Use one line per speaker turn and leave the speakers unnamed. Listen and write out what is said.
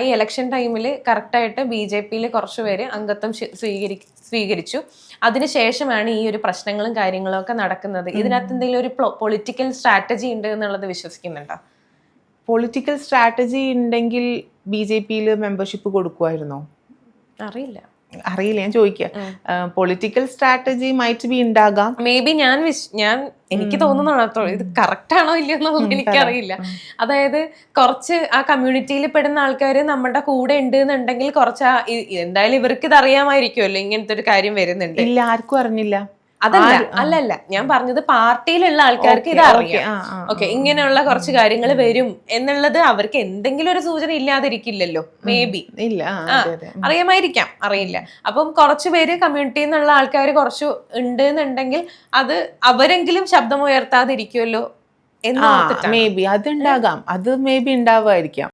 ഈ ഇലക്ഷൻ ടൈമിൽ കറക്റ്റായിട്ട് BJP-യിൽ കുറച്ച് പേര് അംഗത്വം സ്വീകരിച്ചു. അതിനുശേഷമാണ് ഈ ഒരു പ്രശ്നങ്ങളും കാര്യങ്ങളും ഒക്കെ നടക്കുന്നത്. ഇതിനകത്ത് എന്തെങ്കിലും ഒരു പൊളിറ്റിക്കൽ സ്ട്രാറ്റജി ഉണ്ട് എന്നുള്ളത് വിശ്വസിക്കുന്നുണ്ടോ?
പൊളിറ്റിക്കൽ സ്ട്രാറ്റജി ഉണ്ടെങ്കിൽ BJP-യിൽ മെമ്പർഷിപ്പ് കൊടുക്കുമായിരുന്നോ?
അറിയില്ല,
ഞാൻ ചോദിക്കുക. പൊളിറ്റിക്കൽ സ്ട്രാറ്റജി മൈറ്റ് ബി ഉണ്ടാകാം.
മേ ബി ഞാൻ എനിക്ക് തോന്നുന്നതാണോ ഇത് കറക്റ്റ് ആണോ ഇല്ലയോ എന്നുള്ളത് എനിക്കറിയില്ല. അതായത് കുറച്ച് ആ കമ്മ്യൂണിറ്റിയിൽ പെടുന്ന ആൾക്കാർ നമ്മുടെ കൂടെ ഉണ്ട് എന്നുണ്ടെങ്കിൽ കുറച്ച് എന്തായാലും ഇവർക്ക് ഇത് അറിയാമായിരിക്കുമല്ലോ ഇങ്ങനത്തെ ഒരു കാര്യം വരുന്നുണ്ട്.
ഇല്ല, ആർക്കും അറിഞ്ഞില്ല.
അല്ലല്ല ഞാൻ പറഞ്ഞത് പാർട്ടിയിലുള്ള ആൾക്കാർക്ക് ഇത് അറിയാം. ഓക്കെ, ഇങ്ങനെയുള്ള കുറച്ച് കാര്യങ്ങൾ വരും എന്നുള്ളത് അവർക്ക് എന്തെങ്കിലും ഒരു സൂചന ഇല്ലാതിരിക്കില്ലല്ലോ. മേ ബി അറിയാമായിരിക്കാം, അറിയില്ല. അപ്പം കുറച്ചു പേര് കമ്മ്യൂണിറ്റിയിൽ നിന്നുള്ള ആൾക്കാർ കുറച്ച് ഉണ്ട് എന്നുണ്ടെങ്കിൽ അത് അവരെങ്കിലും ശബ്ദമുയർത്താതിരിക്കുമല്ലോ എന്ന്
മേ ബി അതുണ്ടാകാം, അത് മേ ബി ഉണ്ടാവുമായിരിക്കാം.